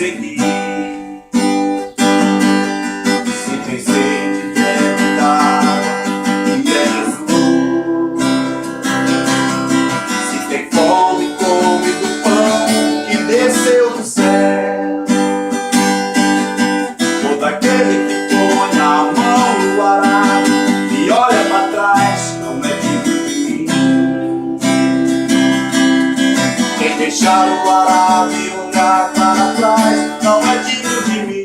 seguir. Se tem sede, bebe d'água, e é Jesus. Se tem fome, come do pão que desceu do céu. Todo aquele que põe a mão no arado e olha para trás não é digno de mim. Quem deixar o arado e olhar para trás não é digno de mim.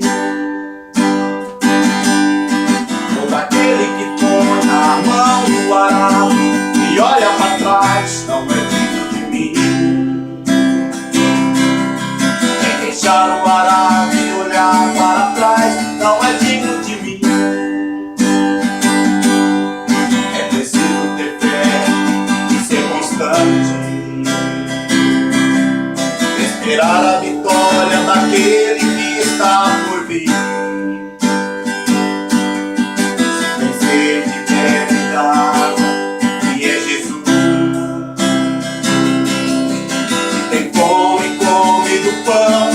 Todo aquele que põe a mão no arado e olha para trás não é digno de mim. Quem deixar o arado e olhar para trás não é digno de mim. É preciso ter fé e ser constante, esperar a vitória daquele que está por vir. Se tem sede, bebe d'água, e é Jesus. Se tem fome, come do pão